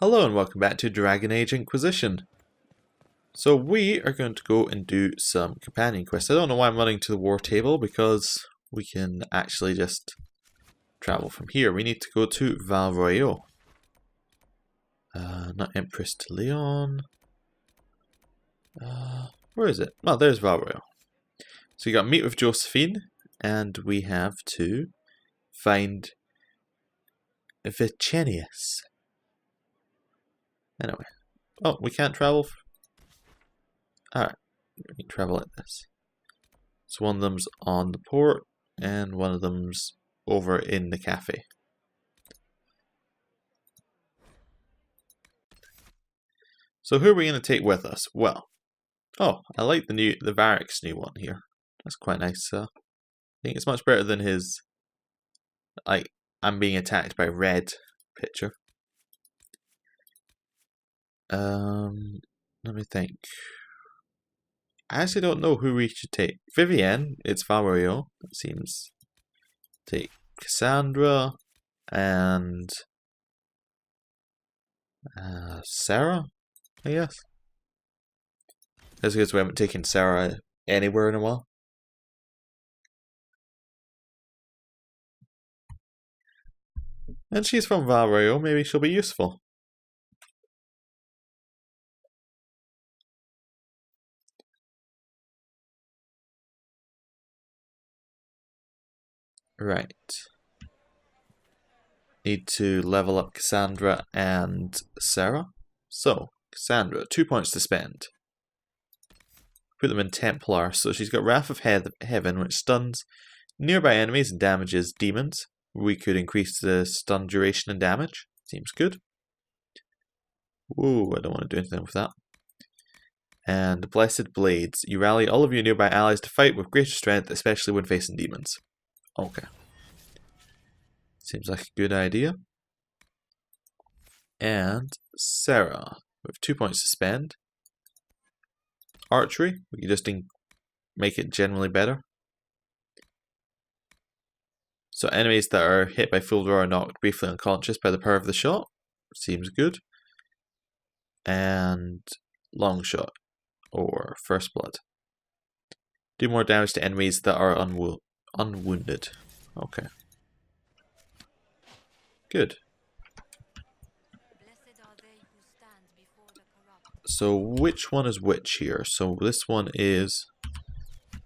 Hello and welcome back to Dragon Age Inquisition. So we are going to go and do some companion quests. I don't know why I'm running to the war table because we can actually just travel from here. We need to go to Val Royeaux. Not Empress to Leon. Where is it? Oh, there's Val Royeaux. So you got to meet with Josephine and we have to find Vicenius. Anyway. Oh, we can't travel. Alright, we can travel like this. So one of them's on the port, and one of them's over in the cafe. So who are we going to take with us? Well, oh, I like the Varric's new one here. That's quite nice. I think it's much better than his, like, I'm being attacked by red picture. Let me think. I actually don't know who we should take. Vivienne, it's Val Royeaux, it seems. Take Cassandra and Sarah, I guess. That's because we haven't taken Sarah anywhere in a while. And she's from Val Royeaux, maybe she'll be useful. Right. Need to level up Cassandra and Sarah. So, Cassandra, 2 points to spend. Put them in Templar, so she's got Wrath of Heaven, which stuns nearby enemies and damages demons. We could increase the stun duration and damage. Seems good. Whoa, I don't want to do anything with that. And Blessed Blades. You rally all of your nearby allies to fight with greater strength, especially when facing demons. Okay. Seems like a good idea. And Sarah, with 2 points to spend. Archery, we can just make it generally better. So enemies that are hit by full draw are knocked briefly unconscious by the power of the shot. Seems good. And long shot, or first blood. Do more damage to enemies that are unwounded. Okay. Good. So which one is which here? So this one is...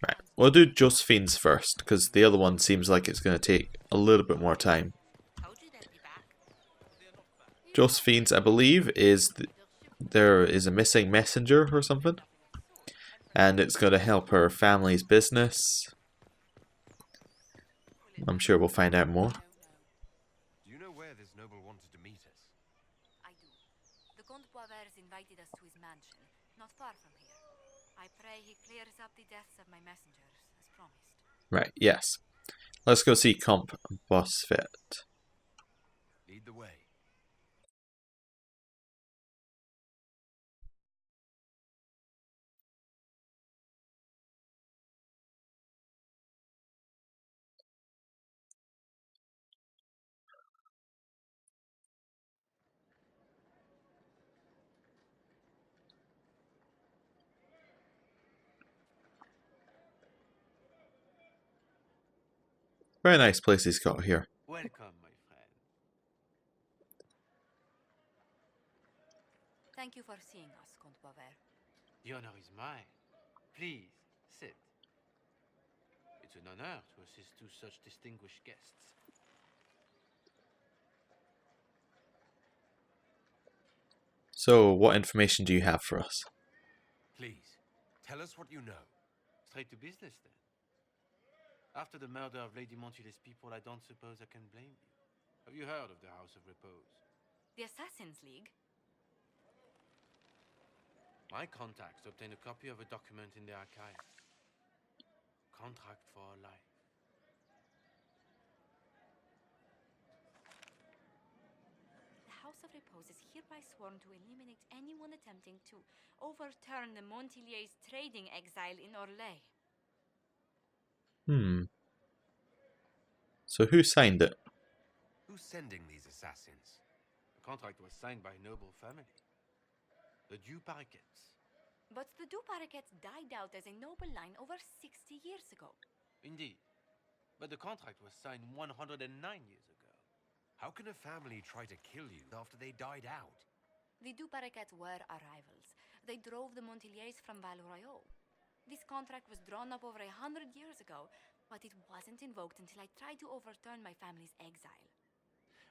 Right, we'll do Josephine's first, because the other one seems like it's going to take a little bit more time. Josephine's, I believe, is... there is a missing messenger or something. And it's going to help her family's business. I'm sure we'll find out more. Do you know where this noble wanted to meet us? I do. The Comte Boisvert invited us to his mansion, not far from here. I pray he clears up the deaths of my messengers, as promised. Right, yes. Let's go see Comte Boisvert. Lead the way. Very nice place he's got here. Welcome, my friend. Thank you for seeing us, Comte Boisvert. The honor is mine. Please, sit. It's an honor to assist two such distinguished guests. So, what information do you have for us? Please, tell us what you know. Straight to business, then. After the murder of Lady Montule's people, I don't suppose I can blame you. Have you heard of the House of Repose? The Assassin's League? My contacts obtained a copy of a document in the archive. Contract for life. The House of Repose is hereby sworn to eliminate anyone attempting to overturn the Montiliers' trading exile in Orlais. So who signed it? Who's sending these assassins? The contract was signed by a noble family. The Du Paraquets. But the Du Paraquets died out as a noble line over 60 years ago. Indeed. But the contract was signed 109 years ago. How can a family try to kill you after they died out? The Du Paraquets were our rivals. They drove the Montiliers from Val Royaux. This contract was drawn up over 100 years ago, but it wasn't invoked until I tried to overturn my family's exile.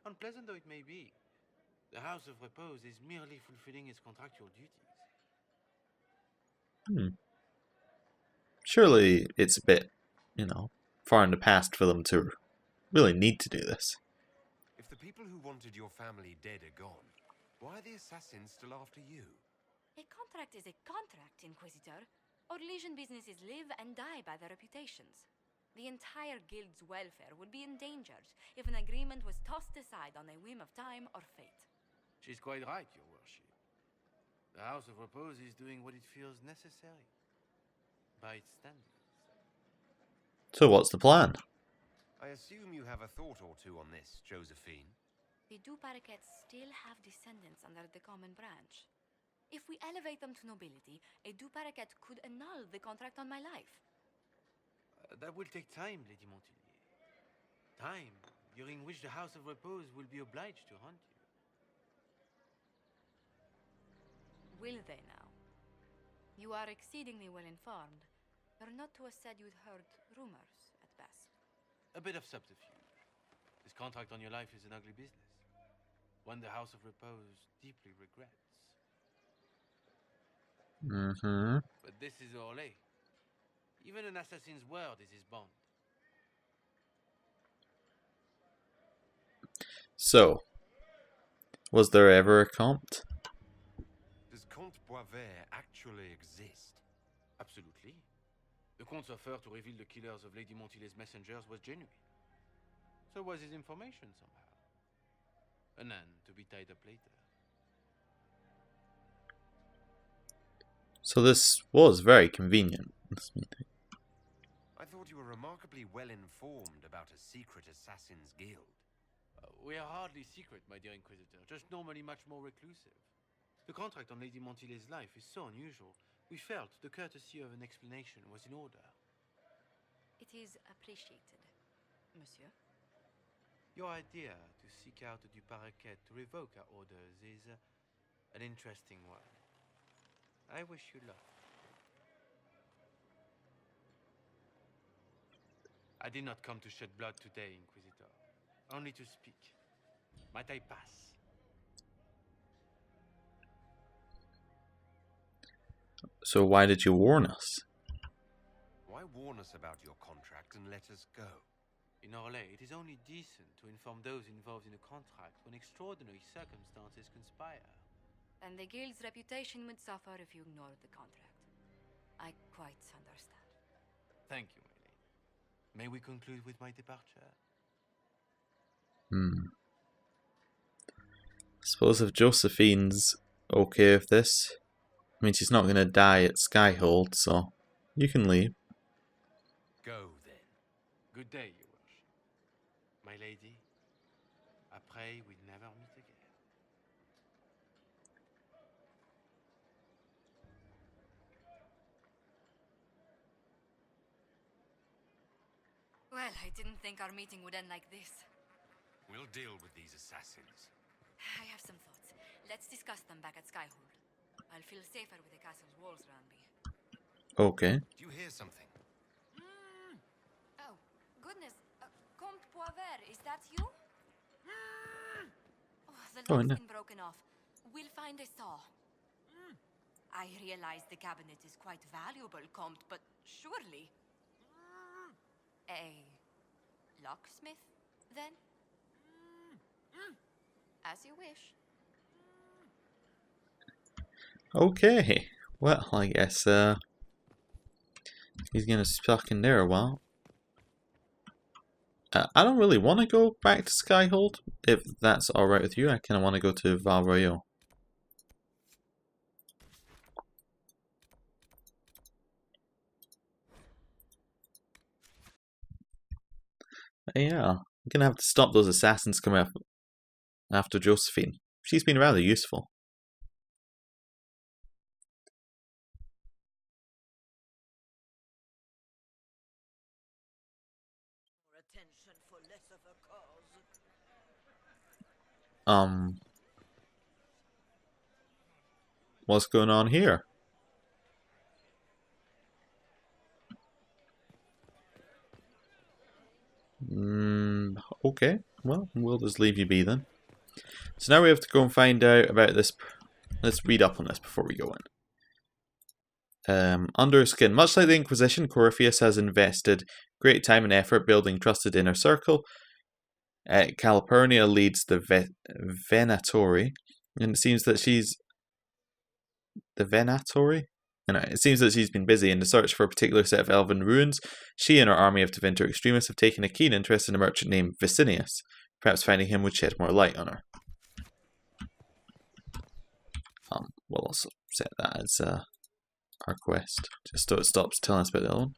Unpleasant though it may be, the House of Repose is merely fulfilling its contractual duties. Surely it's a bit, far in the past for them to really need to do this. If the people who wanted your family dead are gone, why are the assassins still after you? A contract is a contract, Inquisitor. Orlesian businesses live and die by their reputations. The entire guild's welfare would be endangered if an agreement was tossed aside on a whim of time or fate. She's quite right, Your Worship. The House of Repose is doing what it feels necessary, by its standards. So what's the plan? I assume you have a thought or two on this, Josephine. The Du Paraquets still have descendants under the common branch. If we elevate them to nobility, a Du Paraquet could annul the contract on my life. That will take time, Lady Montilier. Time during which the House of Repose will be obliged to hunt you. Will they now? You are exceedingly well informed. You're not to have said you'd heard rumors, at best. A bit of subterfuge. This contract on your life is an ugly business. One the House of Repose deeply regrets. But this is Orlais. Even an assassin's word is his bond. So, was there ever a Comte? Does Comte Boisvert actually exist? Absolutely. The Comte's offer to reveal the killers of Lady Montilier's messengers was genuine. So was his information somehow. An end to be tied up later. So this was very convenient, this meeting. I thought you were remarkably well informed about a secret assassin's guild. We are hardly secret, my dear Inquisitor, just normally much more reclusive. The contract on Lady Montilier's life is so unusual, we felt the courtesy of an explanation was in order. It is appreciated, monsieur. Your idea to seek out the Du Paraquet to revoke our orders is an interesting one. I wish you luck. I did not come to shed blood today, Inquisitor. Only to speak. Might I pass? So why did you warn us? Why warn us about your contract and let us go? In Orlais, it is only decent to inform those involved in a contract when extraordinary circumstances conspire. And the guild's reputation would suffer if you ignored the contract. I quite understand. Thank you, my lady. May we conclude with my departure? I suppose if Josephine's okay with this, I mean, she's not going to die at Skyhold, so you can leave. Go then. Good day, Your Worship. My lady, I pray we never meet again. Well, I didn't think our meeting would end like this. We'll deal with these assassins. I have some thoughts. Let's discuss them back at Skyhold. I'll feel safer with the castle's walls around me. Okay. Do you hear something? Oh, goodness. Comte Boisvert, is that you? Oh, the Oh, lock's no. been broken off. We'll find a saw. I realize the cabinet is quite valuable, Comte, but surely... A locksmith, then? As you wish. Okay. Well, I guess he's gonna stuck in there a while. I don't really want to go back to Skyhold. If that's alright with you, I kind of want to go to Val Royaux. Yeah, I'm gonna have to stop those assassins coming up after Josephine. she's been rather useful. What's going on here? Okay, well, we'll just leave you be then. So now we have to go and find out about this. Let's read up on this before we go in. Under her skin. Much like the Inquisition, Corypheus has invested great time and effort building trusted inner circle. Calpurnia leads the Venatori, and it seems that she's the Venatori? Anyway, it seems that she's been busy in the search for a particular set of elven ruins. She and her army of Tevinter extremists have taken a keen interest in a merchant named Vicinius. Perhaps finding him would shed more light on her. We'll also set that as our quest, just so it stops telling us about the other one.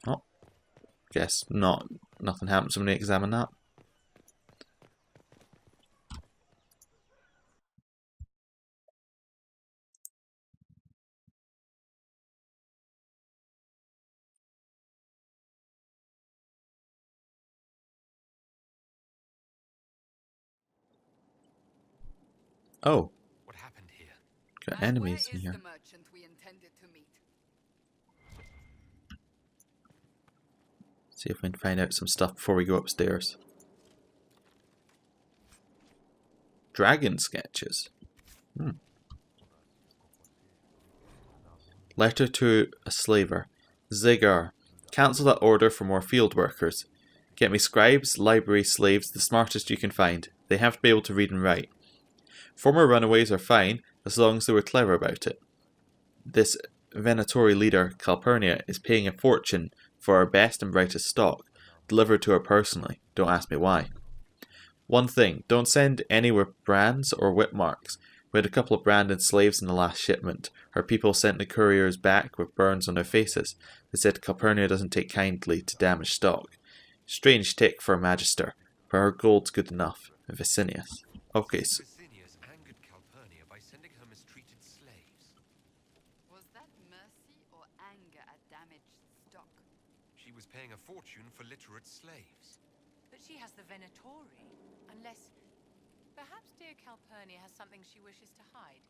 Oh, guess nothing happens when we examine that. Oh. What happened here? Got enemies in Where here. is the merchant we intended to meet? See if we can find out some stuff before we go upstairs. Dragon sketches. Letter to a slaver. Zigar. Cancel that order for more field workers. Get me scribes, library slaves, the smartest you can find. They have to be able to read and write. Former runaways are fine, as long as they were clever about it. This Venatori leader, Calpurnia, is paying a fortune for our best and brightest stock, delivered to her personally. Don't ask me why. One thing, don't send anywhere brands or whip marks. We had a couple of branded slaves in the last shipment. Her people sent the couriers back with burns on their faces. They said Calpurnia doesn't take kindly to damaged stock. Strange tick for a magister, but her gold's good enough. Vicinius. Okay, so Vicinius angered Calpurnia by sending her mistreated slaves. Was that mercy or anger at damaged stock? She was paying a fortune for literate slaves. But she has the Venatori. Unless... Perhaps dear Calpurnia has something she wishes to hide.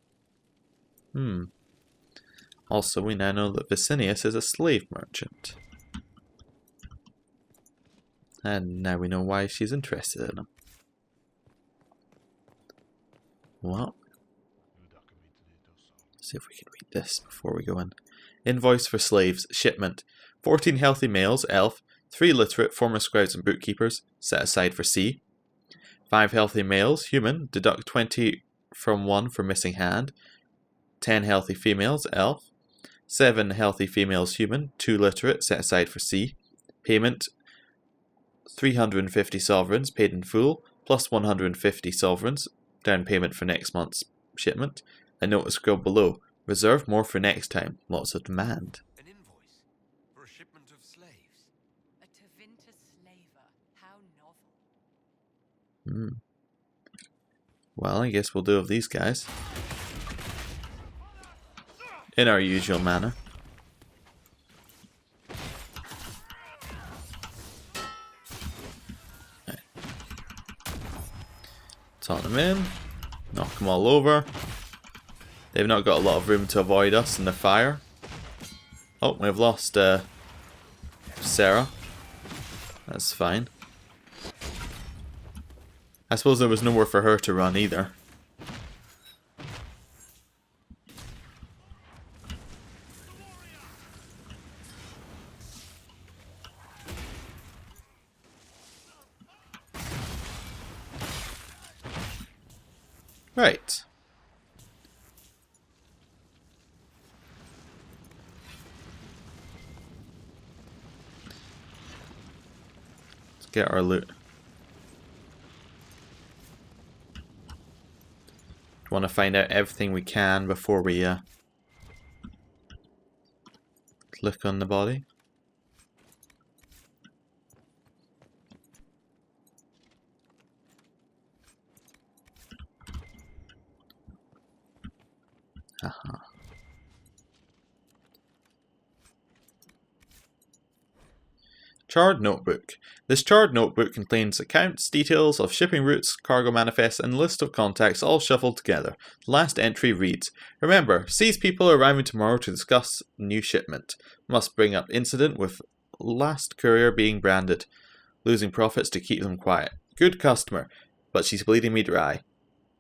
Also, we now know that Vicinius is a slave merchant. And now we know why she's interested in him. Well, see if we can read this before we go in. Invoice for slaves. Shipment. 14 healthy males, elf. 3 literate, former scribes and bookkeepers, set aside for C. 5 healthy males, human. Deduct 20 from 1 for missing hand. 10 healthy females, elf. 7 healthy females, human. 2 literate, set aside for C. Payment 350 sovereigns, paid in full, plus 150 sovereigns, down payment for next month's shipment. A note is scrolled below. Reserve more for next time. Lots of demand. An invoice for a shipment of slaves. A Tevinter slaver. How novel. Well, I guess we'll do with these guys. In our usual manner. Right. Taunt them in. Knock them all over. They've not got a lot of room to avoid us in the fire. Oh, we've lost Sarah. That's fine. I suppose there was nowhere for her to run either. Right. Let's get our loot. Want to find out everything we can before we click on the body. Haha. Charred Notebook. This charred notebook contains accounts, details of shipping routes, cargo manifests, and list of contacts all shuffled together. The last entry reads, remember, seize people arriving tomorrow to discuss new shipment. Must bring up incident with last courier being branded. Losing profits to keep them quiet. Good customer, but she's bleeding me dry.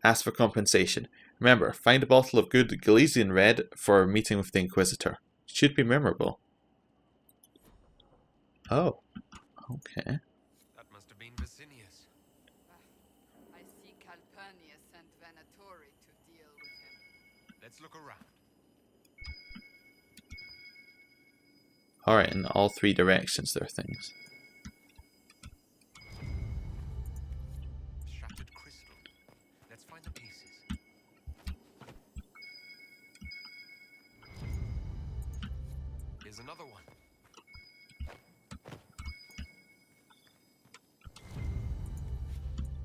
Ask for compensation. Remember, find a bottle of good Galician red for a meeting with the Inquisitor. Should be memorable. Oh, okay. That must have been Vicinius. I see Calpurnia sent Venatori to deal with him. Let's look around. Alright, in all three directions there are things. Shattered crystal. Let's find the pieces. Here's another one.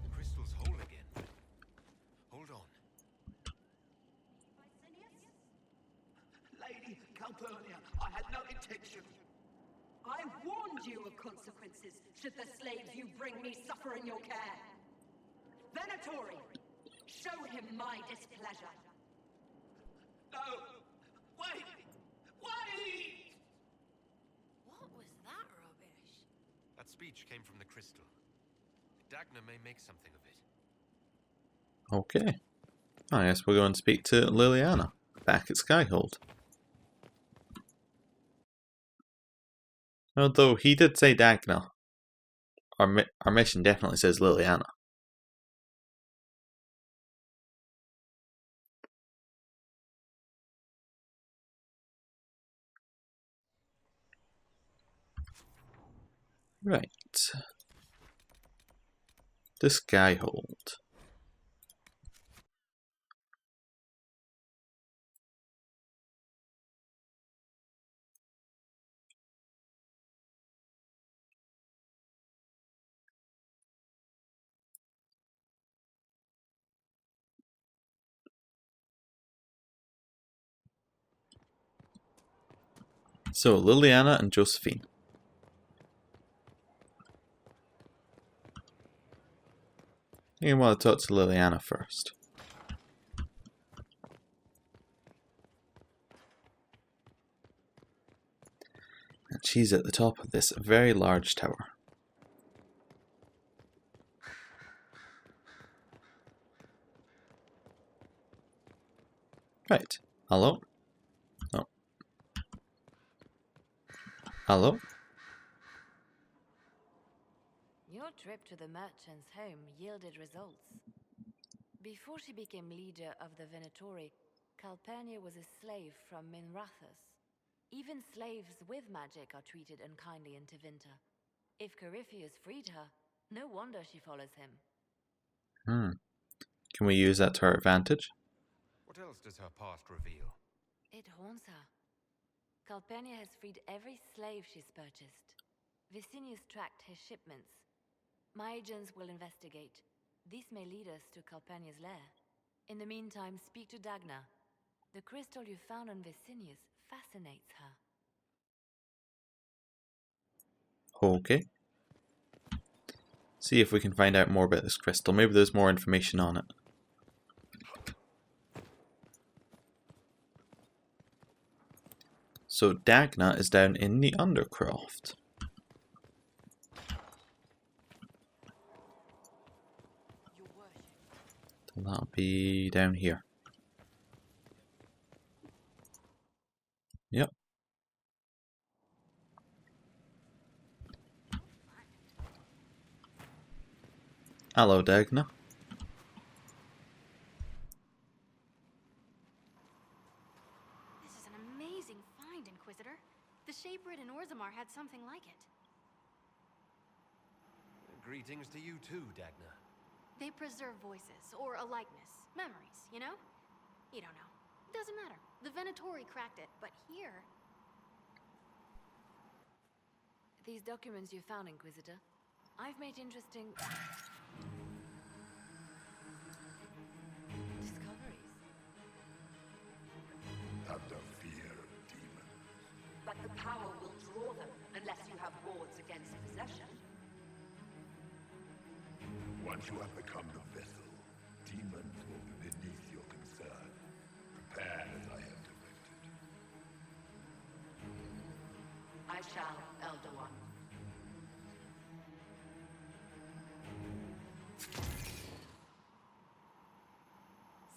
The crystal's whole again. Hold on. Lady Calpurnia, I had no intention. I warned you of consequences should the slaves you bring me suffer in your care. Venatori, show him my displeasure. No! Wait! Wait! What was that rubbish? That speech came from the crystal. Dagna may make something of it. Okay. I guess we'll go and speak to Liliana, back at Skyhold. Although he did say Dagna. Our mission definitely says Liliana. Right. The Skyhold. So, Liliana and Josephine. I think I want to talk to Liliana first. And she's at the top of this very large tower. Right. Hello? Oh. Hello? Your trip to the merchant's home yielded results. Before she became leader of the Venatori, Calpurnia was a slave from Minrathous. Even slaves with magic are treated unkindly in Tevinter. If Corypheus freed her, no wonder she follows him. Can we use that to our advantage? What else does her past reveal? It haunts her. Calpurnia has freed every slave she's purchased. Vicinius tracked his shipments. My agents will investigate. This may lead us to Calpurnia's lair. In the meantime, speak to Dagna. The crystal you found on Vicinius fascinates her. Okay. See if we can find out more about this crystal. Maybe there's more information on it. So Dagna is down in the Undercroft. That'll be down here. Yep. Hello, Dagna. This is an amazing find, Inquisitor. The Shaperid in Orzammar had something like it. Greetings to you too, Dagna. They preserve voices, or a likeness, memories, you know? You don't know. Doesn't matter. The Venatori cracked it, but here... These documents you found, Inquisitor, I've made interesting discoveries. against possession. Once you have become the vessel, demons will be beneath your concern. Prepare as I have directed. I shall, Elder One.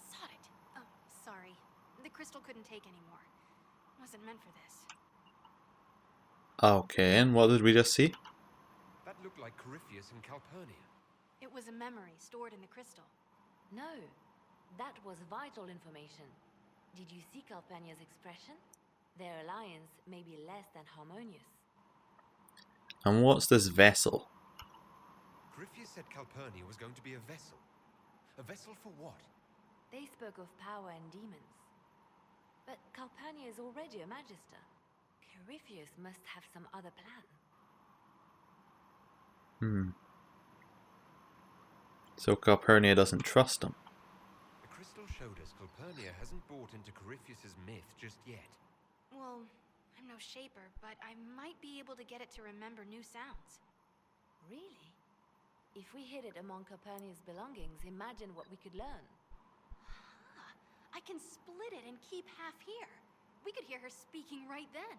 Sod it. Oh, sorry. The crystal couldn't take anymore. Wasn't meant for this. Okay, and what did we just see? That looked like Corypheus and Calpurnia. It was a memory stored in the crystal. No, that was vital information. Did you see Calpurnia's expression? Their alliance may be less than harmonious. And what's this vessel? Corypheus said Calpurnia was going to be a vessel. A vessel for what? They spoke of power and demons. But Calpurnia is already a magister. Corypheus must have some other plan. So Calpurnia doesn't trust him. The crystal showed us Calpurnia hasn't bought into Corypheus's myth just yet. Well, I'm no shaper, but I might be able to get it to remember new sounds. Really? If we hid it among Calpurnia's belongings, imagine what we could learn. I can split it and keep half here. We could hear her speaking right then.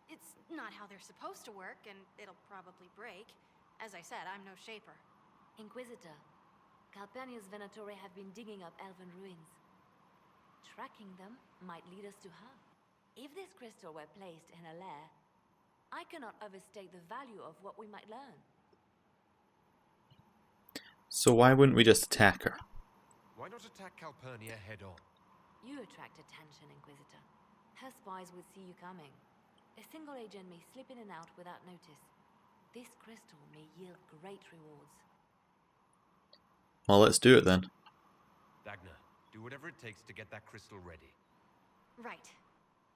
It's not how they're supposed to work, and it'll probably break. As I said, I'm no shaper. Inquisitor, Calpurnia's Venatori have been digging up elven ruins. Tracking them might lead us to her. If this crystal were placed in a lair, I cannot overstate the value of what we might learn. So why wouldn't we just attack her? Why not attack Calpurnia head on? You attract attention, Inquisitor. Her spies would see you coming. A single agent may slip in and out without notice. This crystal may yield great rewards. Well, let's do it then. Dagna, do whatever it takes to get that crystal ready. Right.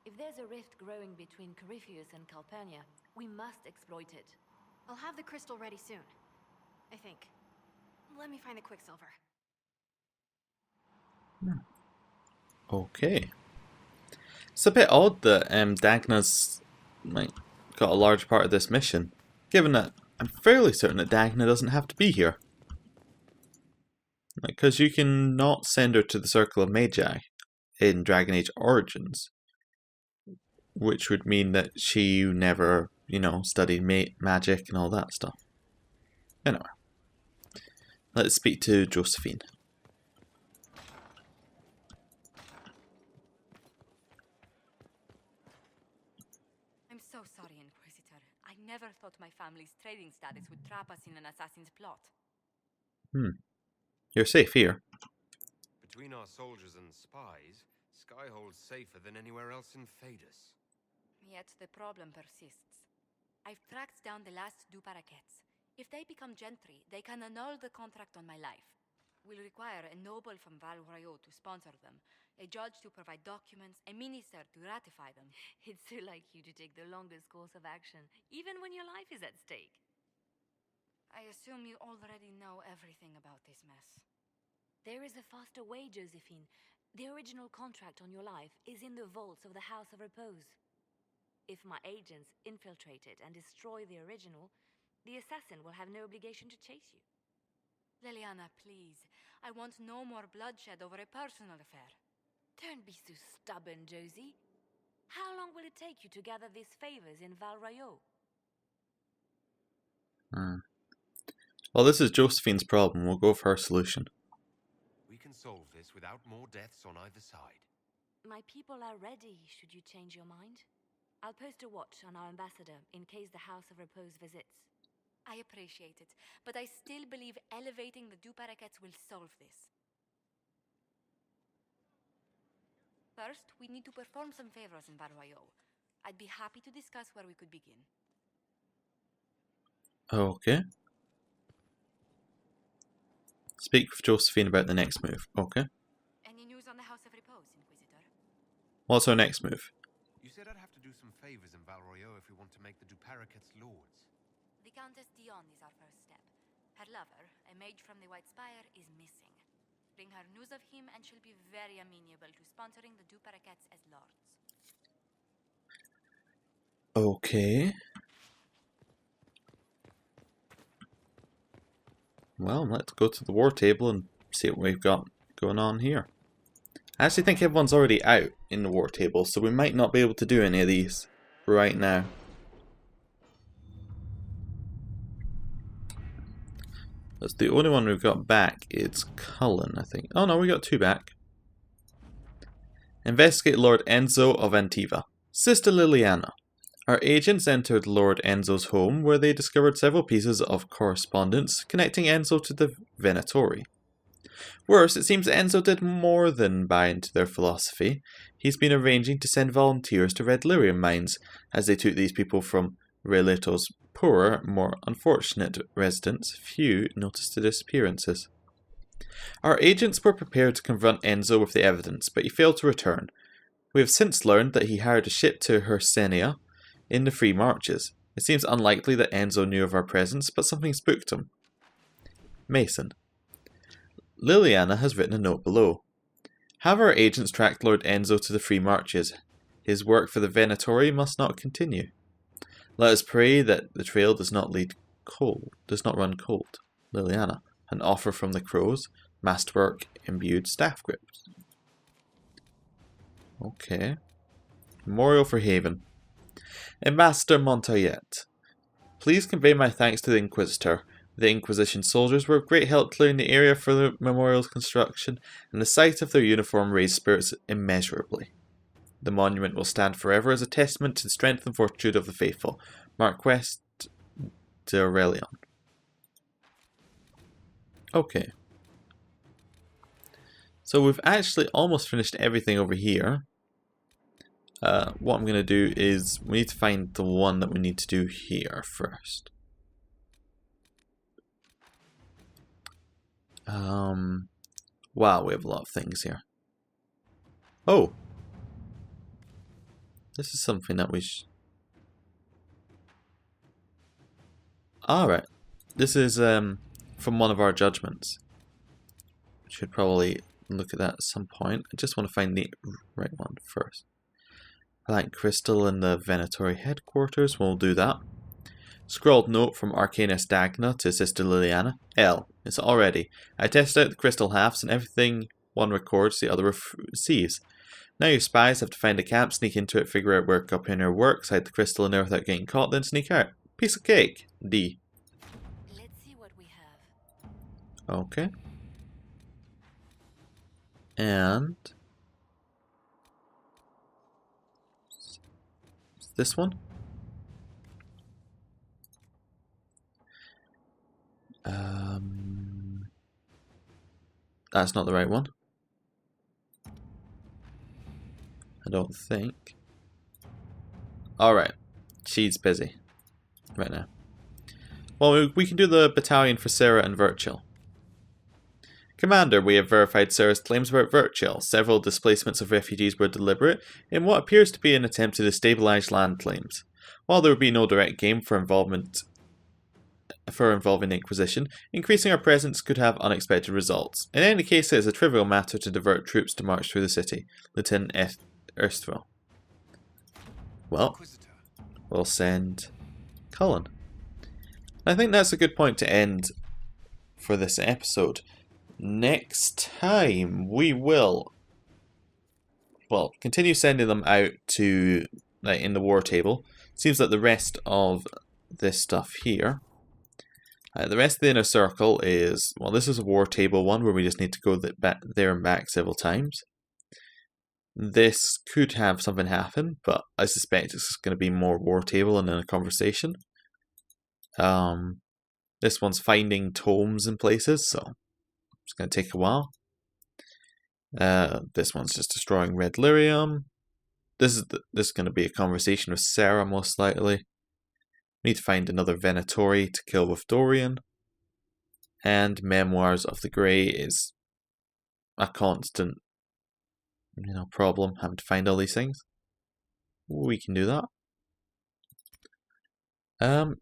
If there's a rift growing between Corypheus and Calpurnia, we must exploit it. I'll have the crystal ready soon. I think. Let me find the Quicksilver. Okay. It's a bit odd that Dagna's got a large part of this mission, given that I'm fairly certain that Dagna doesn't have to be here. Because you can not send her to the Circle of Magi in Dragon Age Origins, which would mean that she never, studied magic and all that stuff. Anyway, let's speak to Josephine. I'm so sorry, Inquisitor. I never thought my family's trading status would trap us in an assassin's plot. You're safe here. Between our soldiers and spies, Skyhold's safer than anywhere else in Phaedus. Yet the problem persists. I've tracked down the last two parakeets. If they become gentry, they can annul the contract on my life. We'll require a noble from Val Royaux to sponsor them, a judge to provide documents, a minister to ratify them. It's so like you to take the longest course of action, even when your life is at stake. I assume you already know everything about this mess. There is a faster way, Josephine. The original contract on your life is in the vaults of the House of Repose. If my agents infiltrate it and destroy the original, the assassin will have no obligation to chase you. Leliana, please. I want no more bloodshed over a personal affair. Don't be so stubborn, Josie. How long will it take you to gather these favors in Val Royaux? Well, this is Josephine's problem. We'll go for her solution. We can solve this without more deaths on either side. My people are ready, should you change your mind. I'll post a watch on our ambassador in case the House of Repose visits. I appreciate it, but I still believe elevating the two parakeets will solve this. First, we need to perform some favors in Val Royaux. I'd be happy to discuss where we could begin. Okay. Speak with Josephine about the next move. Okay. Any news on the House of Repose, Inquisitor? What's our next move? You said I'd have to do some favors in Val Royaux if we want to make the Duparakets lords. The Countess Dion is our first step. Her lover, a mage from the White Spire, is missing. Bring her news of him and she'll be very amenable to sponsoring the Duparakets as lords. Okay. Well, let's go to the war table and see what we've got going on here. I actually think everyone's already out in the war table, so we might not be able to do any of these right now. That's the only one we've got back. It's Cullen, I think. Oh no, we got 2 back. Investigate Lord Enzo of Antiva. Sister Liliana. Our agents entered Lord Enzo's home where they discovered several pieces of correspondence connecting Enzo to the Venatori. Worse, it seems Enzo did more than buy into their philosophy. He's been arranging to send volunteers to Red Lyrium mines as they took these people from Releto's poorer, more unfortunate residents. Few noticed the disappearances. Our agents were prepared to confront Enzo with the evidence, but he failed to return. We have since learned that he hired a ship to Hersenia in the Free Marches. It seems unlikely that Enzo knew of our presence, but something spooked him. Mason. Liliana has written a note below. Have our agents tracked Lord Enzo to the Free Marches? His work for the Venatori must not continue. Let us pray that the trail does not run cold. Liliana. An offer from the Crows. Masterwork imbued staff grips. Okay. Memorial for Haven. Ambassador Montayet. Please convey my thanks to the Inquisitor. The Inquisition soldiers were of great help clearing the area for the memorial's construction, and the sight of their uniform raised spirits immeasurably. The monument will stand forever as a testament to the strength and fortitude of the faithful. Marquess d'Aurelion. Okay. So we've actually almost finished everything over here. What I'm going to do is we need to find the one that we need to do here first. Wow, we have a lot of things here. Oh! This is something that we Alright. This is from one of our judgments. Should probably look at that at some point. I just want to find the right one first. Blank crystal in the Venatori headquarters. We'll do that. Scrawled note from Arcanus Dagna to Sister Liliana. L. It's already. I tested out the crystal halves and everything one records the other receives. Now your spies have to find a camp, sneak into it, figure out where Calpurnia works, hide the crystal in there without getting caught, then sneak out. Piece of cake. D. Let's see what we have. Okay. And this one. That's not the right one. I don't think. Alright. She's busy right now. Well, we can do the battalion for Sarah and Virgil. Commander, we have verified Sarah's claims about Virgil. Several displacements of refugees were deliberate in what appears to be an attempt to destabilize land claims. While there would be no direct gain for involving the Inquisition, increasing our presence could have unexpected results. In any case, it is a trivial matter to divert troops to march through the city. Lieutenant Erstwell. Well, we'll send Cullen. I think that's a good point to end for this episode. Next time we will, well, continue sending them out to, like, in the war table. Seems like the rest of this stuff here. The rest of the inner circle is, well, this is a war table one where we just need to go there and back several times. This could have something happen, but I suspect it's going to be more war table and then a conversation. This one's finding tomes in places, so it's going to take a while. This one's just destroying Red Lyrium. This is going to be a conversation with Sarah, most likely. We need to find another Venatori to kill with Dorian. And Memoirs of the Grey is a constant, problem, having to find all these things. We can do that.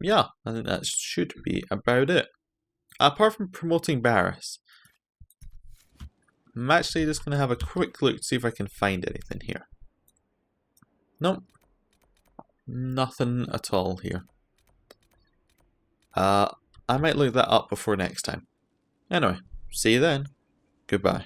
Yeah, I think that should be about it. Apart from promoting Barris, I'm actually just going to have a quick look to see if I can find anything here. Nope. Nothing at all here. I might look that up before next time. Anyway, see you then. Goodbye.